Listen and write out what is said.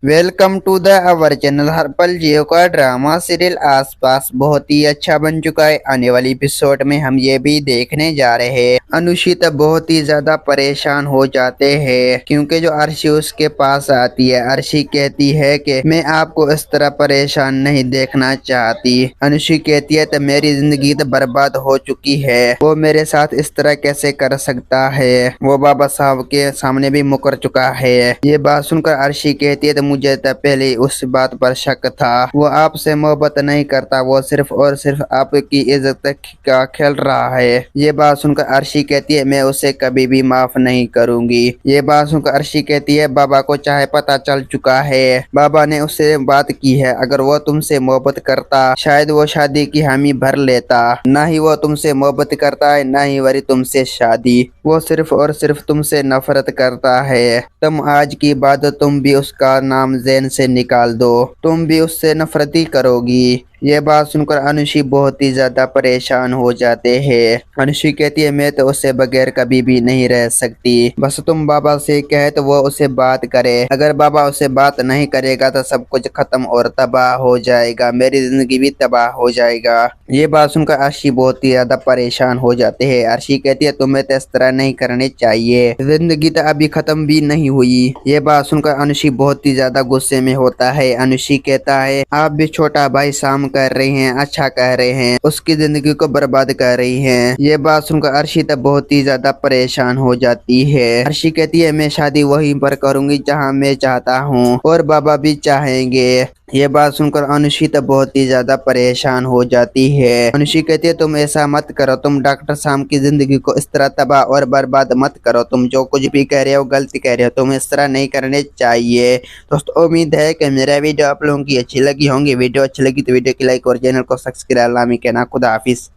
Welcome to the our channel. Harpal Geo का drama serial आसपास बहुत ही अच्छा बन चुका है। आने वाली एपिसोड में हम ये भी देखने जा रहे हैं अनुषित बहुत ही ज्यादा परेशान हो जाते हैं क्योंकि जो अर्शी उसके पास आती है, अर्शी कहती है कि मैं आपको इस तरह परेशान नहीं देखना चाहती। अनुषी कहती है तो मेरी जिंदगी तो बर्बाद हो चुकी है, वो मेरे साथ इस तरह कैसे कर सकता है, वो बाबा साहब के सामने भी मुकर चुका है। ये बात सुनकर अर्शी कहती है तो मुझे तो पहले उस बात पर शक था, वो आपसे मोहब्बत नहीं करता, वो सिर्फ और सिर्फ आपकी इज्जत का खेल रहा है। ये बात सुनकर अर्शी कहती है मैं उसे कभी भी माफ नहीं करूंगी। ये बात सुनकर अर्शी कहती है बाबा को चाहे पता चल चुका है, बाबा ने उससे बात की है, अगर वो तुमसे मोहब्बत करता शायद वो शादी की हामी भर लेता। ना ही वो तुमसे मोहब्बत करता है, ना ही वरी तुमसे शादी, वो सिर्फ और सिर्फ तुमसे नफरत करता है। तुम आज की बात तुम भी उसका नाम ज़हन से निकाल दो, तुम भी उससे नफरत ही करोगी। ये बात सुनकर अनुषी बहुत ही ज्यादा परेशान हो जाते हैं। अनुषी कहती है मैं तो उससे बगैर कभी भी नहीं रह सकती, बस तुम बाबा से कहे तो वो उसे बात करे, अगर बाबा उसे बात नहीं करेगा तो सब कुछ खत्म और तबाह हो जाएगा, मेरी जिंदगी भी तबाह हो जाएगा। ये बात सुनकर अर्शी बहुत ही ज्यादा परेशान हो जाते हैं। अर्शी कहती है तुम्हें तो इस तरह नहीं करने चाहिए, जिंदगी तो अभी खत्म भी नहीं हुई। ये बात सुनकर अनुषी बहुत ही ज्यादा गुस्से में होता है। अनुषी कहता है आप भी छोटा भाई शाम कर रही हैं, अच्छा कह रहे हैं, उसकी जिंदगी को बर्बाद कर रही हैं। ये बात सुनकर अर्शी तो बहुत ही ज्यादा परेशान हो जाती है। अर्शी कहती है मैं शादी वहीं पर करूंगी जहां मैं चाहता हूं और बाबा भी चाहेंगे। ये बात सुनकर अनुषी तो बहुत ही ज्यादा परेशान हो जाती है। अनुषी कहती है तुम ऐसा मत करो, तुम डॉक्टर शाम की जिंदगी को इस तरह तबाह और बर्बाद मत करो, तुम जो कुछ भी कह रहे हो गलती कह रहे हो, तुम इस तरह नहीं करने चाहिए। दोस्तों उम्मीद है कि मेरा वीडियो आप लोगों की अच्छी लगी होंगी। वीडियो अच्छी लगी तो वीडियो की लाइक और चैनल को सब्सक्राइब लामी कहना। खुदा हाफिज।